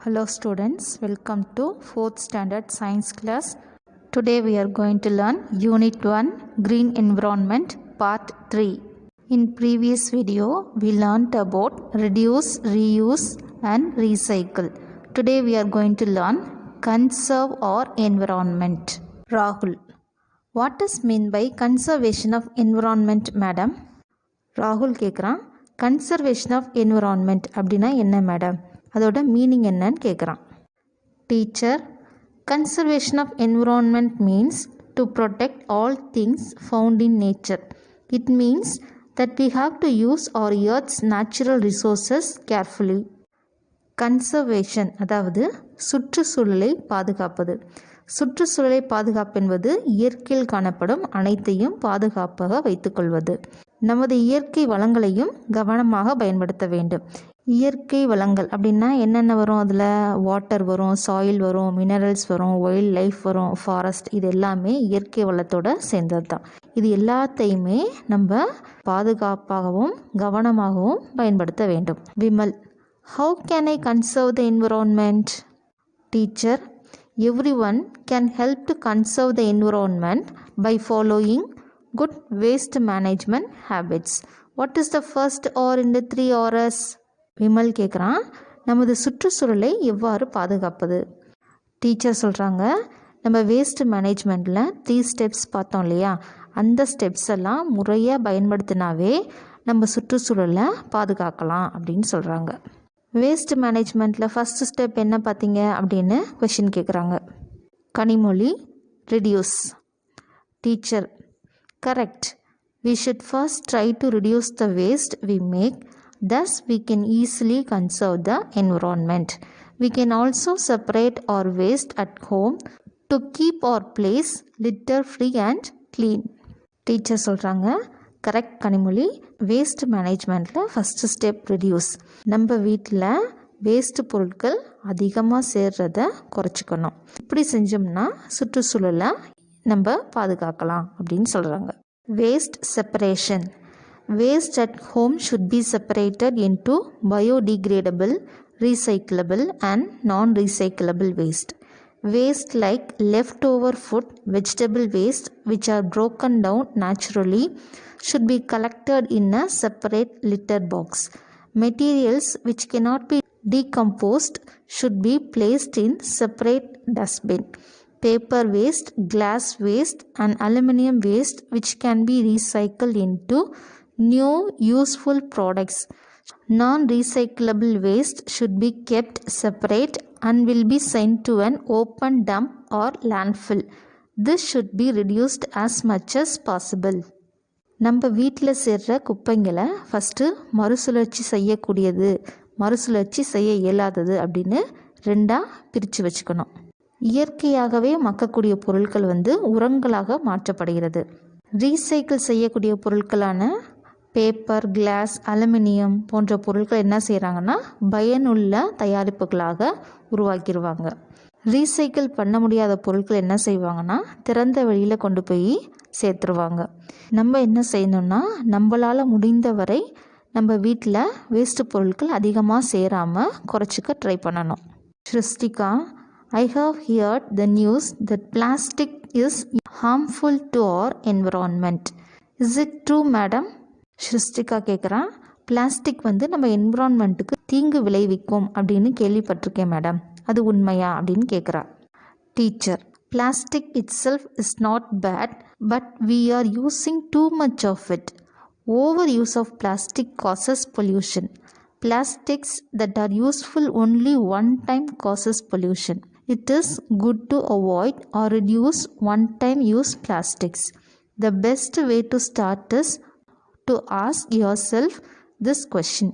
Hello students, welcome to 4th standard science class. Today we are going to learn unit 1 green environment part 3. In previous video we learnt about reduce, reuse and recycle. Today we are going to learn conserve or environment. Rahul, what is mean by conservation of environment madam? ராகுல் கேட்குறான் conservation of environment அப்படின்னா என்ன madam, அதோட meaning என்னன்னு கேட்குறான். Teacher, conservation of environment means to protect all things found in nature. It means that we have to use our earth's natural resources carefully. Conservation அதாவது சுற்றுச்சூழலை பாதுகாப்பது. சுற்றுச்சூழலை பாதுகாப்பு என்பது இயற்கையில் காணப்படும் அனைத்தையும் பாதுகாப்பாக வைத்துக்கொள்வது. நமது இயற்கை வளங்களையும் கவனமாக பயன்படுத்த வேண்டும். இயற்கை வளங்கள் அப்படின்னா என்னென்ன வரும், அதில் வாட்டர் வரும், சாயில் வரும், மினரல்ஸ் வரும், வைல்ட் லைஃப் வரும், ஃபாரஸ்ட், இது எல்லாமே இயற்கை வளத்தோடு சேர்ந்தது தான். இது எல்லாத்தையுமே நம்ம பாதுகாப்பாகவும் கவனமாகவும் பயன்படுத்த வேண்டும். Vimal, how can I conserve the environment? Teacher, everyone can help to conserve the environment by following good waste management habits. What is the first R in the 3 R's? Vimal கேட்குறான், நமது சுற்றுச்சூழலை எவ்வாறு பாதுகாப்பது. டீச்சர் சொல்கிறாங்க, நம்ம வேஸ்ட் மேனேஜ்மெண்ட்டில் 3 ஸ்டெப்ஸ் பார்த்தோம் இல்லையா, அந்த ஸ்டெப்ஸ் எல்லாம் முறையாக பயன்படுத்தினாவே நம்ம சுற்றுச்சூழலை பாதுகாக்கலாம் அப்படின்னு சொல்கிறாங்க. வேஸ்ட் மேனேஜ்மெண்ட்டில் ஃபஸ்ட்டு ஸ்டெப் என்ன பார்த்தீங்க அப்படின்னு கொஷின் கேட்குறாங்க. Kanimozhi, reduce. Teacher, correct. We should first try to reduce the waste we make. Thus, we can easily conserve the environment. We can also separate our waste at home to keep our place litter free and clean. Teacher சொல்கிறாங்க, correct Kanimozhi. Waste மேனேஜ்மெண்ட்டில் first step reduce. நம்ம வீட்டில் waste பொருட்கள் அதிகமாக சேர்றத குறைச்சிக்கணும். இப்படி செஞ்சோம்னா சுற்றுச்சூழலை நம்ம பாதுகாக்கலாம் அப்படின்னு சொல்கிறாங்க. Waste separation. Waste at home should be separated into biodegradable, recyclable and non-recyclable waste. Waste like leftover food, vegetable waste which are broken down naturally should be collected in a separate litter box. Materials which cannot be decomposed should be placed in separate dustbin. Paper waste, glass waste and aluminum waste which can be recycled into new useful products. Non-recyclable waste should be kept separate and will be sent to an open dump or landfill. This should be reduced as much as possible. நம்ம வீட்டில் சேர்ற குப்பைங்களை first மறுசுழற்சி செய்யக்கூடியது, மறுசுழற்சி செய்ய இயலாதது அப்படின்னு 2ஆக பிரித்து வச்சுக்கணும். இயற்கையாகவே மக்கக்கூடிய பொருட்கள் உரங்களாக மாற்றப்படுகிறது. ரீசைக்கிள் செய்யக்கூடிய பொருட்களான பேப்பர், கிளாஸ், அலுமினியம் போன்ற பொருட்கள் என்ன செய்கிறாங்கன்னா பயனுள்ள தயாரிப்புகளாக உருவாக்கிடுவாங்க. ரீசைக்கிள் பண்ண முடியாத பொருட்கள் என்ன செய்வாங்கன்னா திறந்த வெளியில் கொண்டு போய் சேர்த்துருவாங்க. நம்ம என்ன செய்யணும்னா நம்மளால் முடிந்தவரை நம்ம வீட்டில் வேஸ்ட் பொருட்கள் அதிகமாக சேராமல் குறைச்சிக்க ட்ரை பண்ணணும். ஸ்ருஷ்டிகா, I have heard the news that plastic is harmful to our environment. Is it true, madam? ஸ்ருஷ்டிகா கேட்குறான், பிளாஸ்டிக் நம்ம என்விரான்மெண்ட்டுக்கு தீங்கு விளைவிக்கும் அப்படின்னு கேள்விப்பட்டிருக்கேன் மேடம், அது உண்மையா அப்படின்னு கேட்குறா. Teacher, plastic itself is not bad, but we are using too much of it. Over use of plastic causes pollution. Plastics that are useful only one time causes pollution. It is good to avoid or reduce one-time use plastics. The best way to start is to ask yourself this question: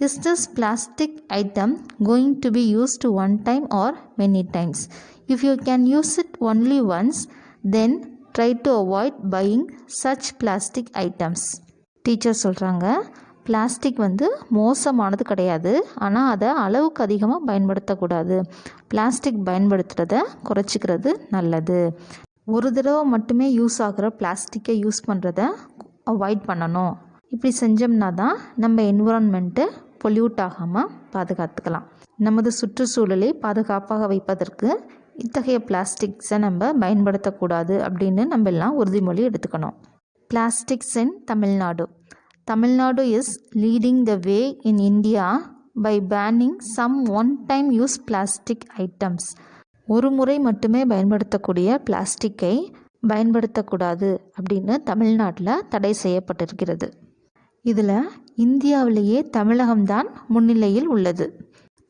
is this plastic item going to be used one time or many times? If you can use it only once, then try to avoid buying such plastic items. Teacher சொல்கிறாங்க, plastic மோசமானது கிடையாது, ஆனால் அதை அளவுக்கு அதிகமாக பயன்படுத்தக்கூடாது. Plastic பயன்படுத்துகிறத குறைச்சிக்கிறது நல்லது. ஒரு தடவை மட்டுமே யூஸ் ஆகிற பிளாஸ்டிக்கை யூஸ் பண்ணுறத அவாய்ட் பண்ணணும். இப்படி செஞ்சோம்னா தான் நம்ம என்விரான்மெண்ட்டு பொல்யூட் ஆகாமல் பாதுகாத்துக்கலாம். நமது சுற்றுச்சூழலை பாதுகாப்பாக வைப்பதற்கு இத்தகைய பிளாஸ்டிக்ஸை நம்ம பயன்படுத்தக்கூடாது அப்படின்னு நம்ம எல்லாம் உறுதிமொழி எடுத்துக்கணும். Plastics in Tamil Nadu. Tamil Nadu is leading the way in India by banning some one time use plastic items. ஒரு முறை மட்டுமே பயன்படுத்தக்கூடிய பிளாஸ்டிக்கை பயன்படுத்தக்கூடாது அப்படின்னு தமிழ்நாட்டில் தடை செய்யப்பட்டிருக்கிறது. இதில் இந்தியாவிலேயே தமிழகம்தான் முன்னிலையில் உள்ளது.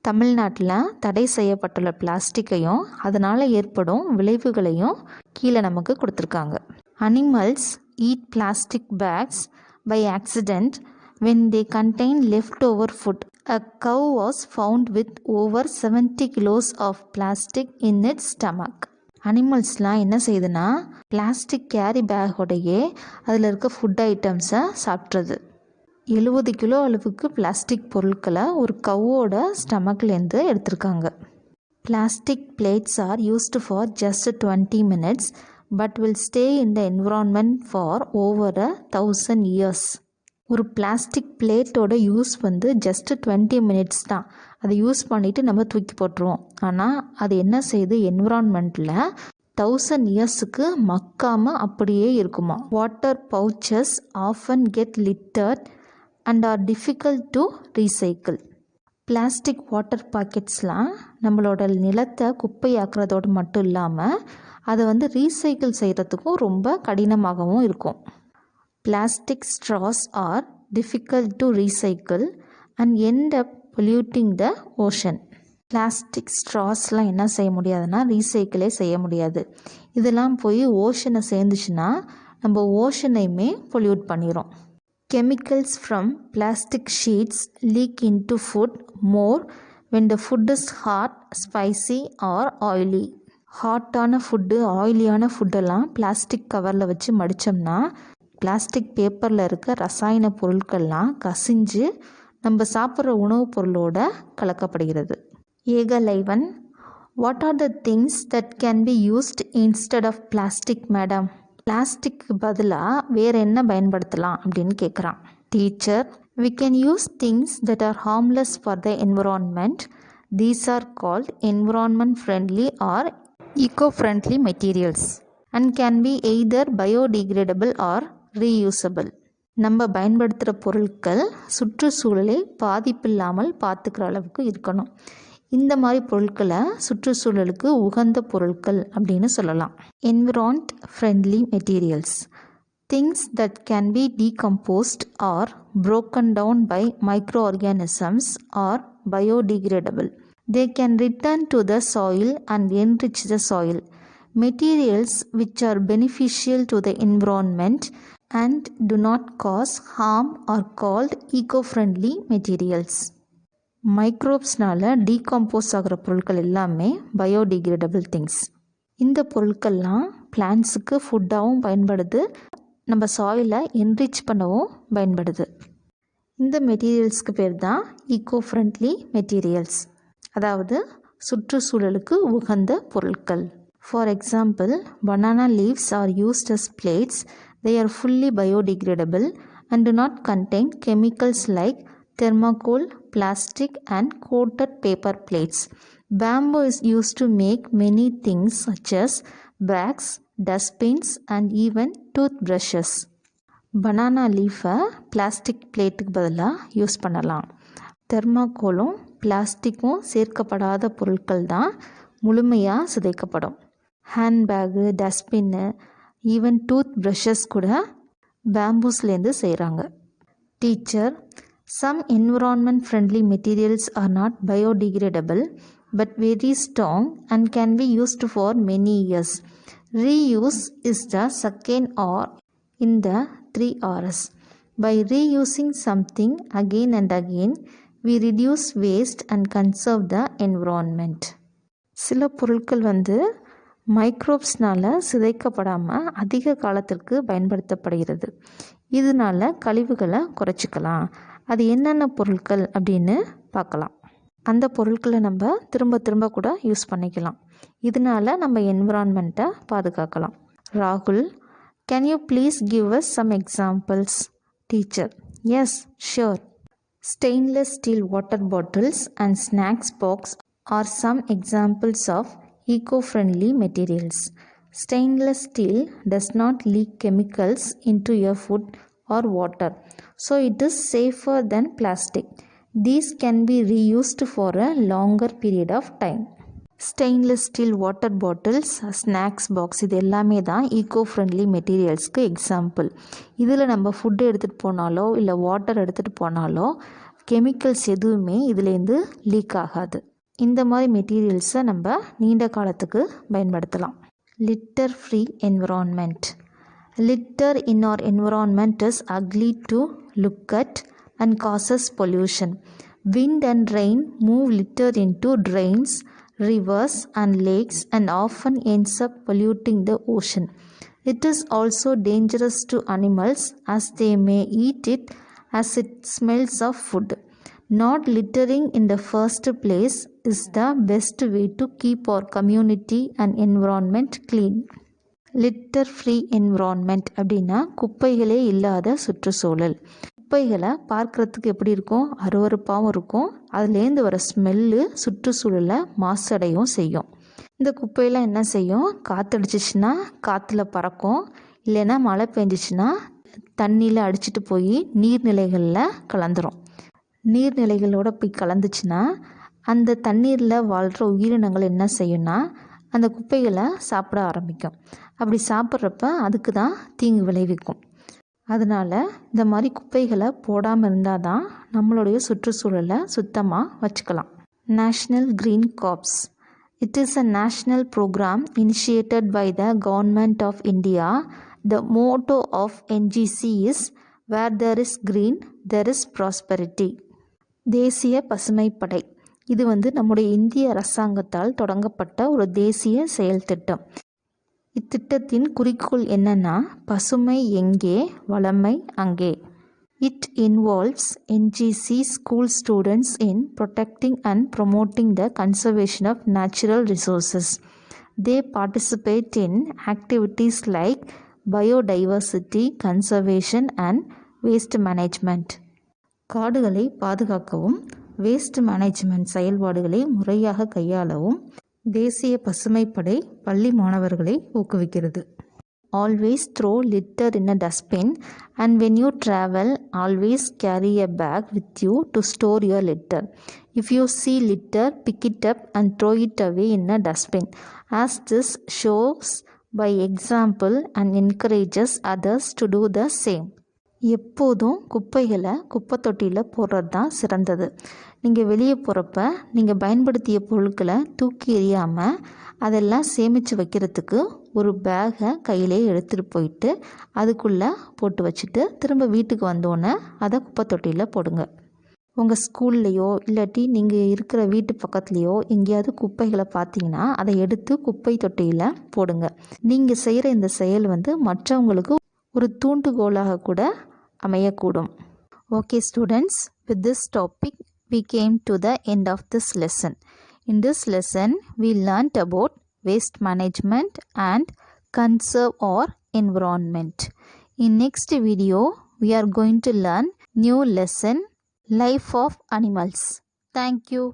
தமிழ்நாட்டில் தடை செய்யப்பட்டுள்ள பிளாஸ்டிக்கையும் அதனால் ஏற்படும் விளைவுகளையும் கீழே நமக்கு கொடுத்துருக்காங்க. Animals eat plastic bags by accident when they contain leftover food. A cow was found with over 70 kilos of plastic in its stomach. அனிமல்ஸ்லாம் என்ன செய்யுதுன்னா பிளாஸ்டிக் கேரி பேக்கோடையே அதில் இருக்க ஃபுட் ஐட்டம்ஸை சாப்பிட்றது. 70 கிலோ அளவுக்கு பிளாஸ்டிக் பொருட்களை ஒரு கவ்வோட ஸ்டமக்லேருந்து எடுத்திருக்காங்க. Plastic plates are used for just 20 minutes but will stay in the environment for over 1000 years. ஒரு பிளாஸ்டிக் பிளேட்டோட யூஸ் ஜஸ்ட் 20 minutes தான். அதை யூஸ் பண்ணிவிட்டு நம்ம தூக்கி போட்டுருவோம். ஆனால் அது என்ன செய்யுது, என்விரான்மெண்ட்டில் 1000 yearsக்கு மக்காமல் அப்படியே இருக்குமா. Water pouches often get littered and are difficult to recycle. Plastic water பாக்கெட்ஸ்லாம் நம்மளோட நிலத்தை குப்பையாக்குறதோடு மட்டும் இல்லாமல் அதை ரீசைக்கிள் செய்கிறதுக்கும் ரொம்ப கடினமாகவும் இருக்கும். Plastic straws are difficult to recycle and end up polluting the ocean. Plastic ஸ்ட்ராஸ்லாம் என்ன செய்ய முடியாதுன்னா ரீசைக்கிளே செய்ய முடியாது. இதெல்லாம் போய் ஓஷனை சேர்ந்துச்சுன்னா நம்ம ஓஷனையுமே பொல்யூட் பண்ணிடும். Chemicals from plastic sheets leak into food more when the food is hot, spicy or oily. ஹாட்டான ஃபுட்டு, ஆயிலியான ஃபுட்டெல்லாம் பிளாஸ்டிக் கவரில் வச்சு மடித்தோம்னா பிளாஸ்டிக் பேப்பரில் இருக்க ரசாயன பொருட்கள்லாம் கசிஞ்சு நம்ம சாப்பிட்ற உணவுப் பொருளோட கலக்கப்படுகிறது. Ekalaivan. What are the things that can be used instead of plastic madam? பிளாஸ்டிக்கு பதிலாக வேறு என்ன பயன்படுத்தலாம் அப்படின்னு கேட்குறான். Teacher, we can use things that are harmless for the environment. These are called environment friendly or eco-friendly materials and can be either biodegradable or reusable. நம்ம பயன்படுத்துகிற பொருட்கள் சுற்றுச்சூழலை பாதிப்பில்லாமல் பார்த்துக்கிற அளவுக்கு இருக்கணும். இந்த மாதிரி பொருட்களை சுற்றுச்சூழலுக்கு உகந்த பொருட்கள் அப்படின்னு சொல்லலாம். Environment friendly materials. Things that can be decomposed or broken down by microorganisms or biodegradable. They can return to the soil and enrich the soil. Materials which are beneficial to the environment and do not cause harm are called eco-friendly materials. மைக்ரோப்ஸ்னால் decompose ஆகிற பொருட்கள் எல்லாமே biodegradable things. இந்த பொருட்கள்லாம் பிளான்ட்ஸுக்கு ஃபுட்டாகவும் பயன்படுது, நம்ம சாயிலை enrich பண்ணவும் பயன்படுது. இந்த மெட்டீரியல்ஸ்க்கு பேர் தான் ஈகோ ஃப்ரெண்ட்லி மெட்டீரியல்ஸ், அதாவது சுற்றுச்சூழலுக்கு உகந்த பொருட்கள். For example, banana leaves are used as plates. They are fully biodegradable and do not contain chemicals like thermocol, plastic and coated paper plates. Bamboo is used to make many things such as bags, dustbins and even toothbrushes. Banana leaf-ஐ plastic பிளேட்டுக்கு பதிலாக use பண்ணலாம். தெர்மாக்கோலும் பிளாஸ்டிக்கும் சேர்க்கப்படாத பொருட்கள் தான் முழுமையாக சிதைக்கப்படும். Handbag, dustbin, even tooth brushes கூட பேம்பூஸ்லேருந்து செய்கிறாங்க. Teacher, some environment friendly materials are not biodegradable but very strong and can be used for many years. Reuse is the second R in the 3 Rs. By reusing something again and again, we reduce waste and conserve the environment. சில பொருட்கள் மைக்ரோப்ஸ்னால் சிதைக்கப்படாமல் அதிக காலத்திற்கு பயன்படுத்தப்படுகிறது. இதனால் கழிவுகளை குறைச்சிக்கலாம். அது என்னென்ன பொருட்கள் அப்படின்னு பார்க்கலாம். அந்த பொருட்களை நம்ம திரும்ப திரும்ப கூட யூஸ் பண்ணிக்கலாம். இதனால் நம்ம என்விரான்மெண்ட்டை பாதுகாக்கலாம். ராகுல், can you please give us some examples? Teacher, yes sure. Stainless steel water bottles and snacks box are some examples of eco-friendly materials. Stainless steel does not leak chemicals into your food or water, so it is safer than plastic. These can be reused for a longer period of time. Stainless steel water bottles, snacks box இது எல்லாமே தான் eco friendly மெட்டீரியல்ஸ்க்கு example. இதில் நம்ம food எடுத்துகிட்டு போனாலோ இல்லை water எடுத்துகிட்டு போனாலோ கெமிக்கல்ஸ் எதுவுமே இதுலேருந்து லீக் ஆகாது. இந்த மாதிரி மெட்டீரியல்ஸை நம்ம நீண்ட காலத்துக்கு பயன்படுத்தலாம். Litre free environment. Litter in our environment is ugly to look at and causes pollution. Wind and rain move litter into drains, rivers and lakes and often ends up polluting the ocean. It is also dangerous to animals as they may eat it as it smells of food. Not littering in the first place is the best way to keep our community and environment clean. Litre free environment அப்படின்னா குப்பைகளே இல்லாத சுற்றுச்சூழல். குப்பைகளை பார்க்குறதுக்கு எப்படி இருக்கும், அருவருப்பாகவும் இருக்கும். அதுலேருந்து வர ஸ்மெல்லு சுற்றுச்சூழலை மாசடையும் செய்யும். இந்த குப்பையெல்லாம் என்ன செய்யும், காற்றடிச்சிச்சின்னா காற்றுல பறக்கும், இல்லைன்னா மழை பெஞ்சிச்சின்னா தண்ணியில் அடிச்சிட்டு போய் நீர்நிலைகளில் கலந்துரும். நீர்நிலைகளோடு போய் கலந்துச்சுன்னா அந்த தண்ணீரில் வாழ்கிற உயிரினங்கள் என்ன செய்யும்னா அந்த குப்பைகளை சாப்பிட ஆரம்பிக்கும். அப்படி சாப்பிட்றப்ப அதுக்கு தான் தீங்கு விளைவிக்கும். அதனால் இந்த மாதிரி குப்பைகளை போடாமல் இருந்தால் தான் நம்மளுடைய சுற்றுச்சூழலை சுத்தமாக வச்சுக்கலாம். National green corps. It is a national programme initiated by the government of India. The motto of NGC is where there is green there is prosperity. தேசிய பசுமைப்படை இது நம்முடைய இந்திய அரசாங்கத்தால் தொடங்கப்பட்ட ஒரு தேசிய செயல் திட்டம். இத்திட்டத்தின் குறிக்கோள் என்னன்னா, பசுமை எங்கே வளமை அங்கே. It involves NGC school students in protecting and promoting the conservation of natural resources. They participate in activities like biodiversity conservation and waste management. காடுகளை பாதுகாக்கவும் வேஸ்ட் மேனேஜ்மெண்ட் செயல்பாடுகளை முறையாக கையாளவும் தேசிய பசுமைப்படை பள்ளி மாணவர்களை ஊக்குவிக்கிறது. Always throw litter in a dustbin and when you travel always carry a bag with you to store your litter. If you see litter, pick it up and throw it away in a dustbin, as this shows by example and encourages others to do the same. எப்போதும் குப்பைகளை குப்பை தொட்டியில் போடுறது தான் சிறந்தது. நீங்கள் வெளியே போகிறப்ப நீங்கள் பயன்படுத்திய பொருட்களை தூக்கி எறியாமல் அதெல்லாம் சேமித்து வைக்கிறதுக்கு ஒரு பேகை கையிலே எடுத்துகிட்டு போயிட்டு அதுக்குள்ளே போட்டு வச்சுட்டு திரும்ப வீட்டுக்கு வந்தோன்னே அதை குப்பை தொட்டியில் போடுங்க. உங்கள் ஸ்கூல்லையோ இல்லாட்டி நீங்கள் இருக்கிற வீட்டு பக்கத்துலேயோ எங்கேயாவது குப்பைகளை பார்த்தீங்கன்னா அதை எடுத்து குப்பை தொட்டியில் போடுங்க. நீங்கள் செய்கிற இந்த செயல் மற்றவங்களுக்கு ஒரு தூண்டுகோலாக கூட அமையக்கூடும். Okay students, with this topic we came to the end of this lesson. In this lesson we learnt about waste management and conserve our environment. In next video we are going to learn new lesson, life of animals. Thank you.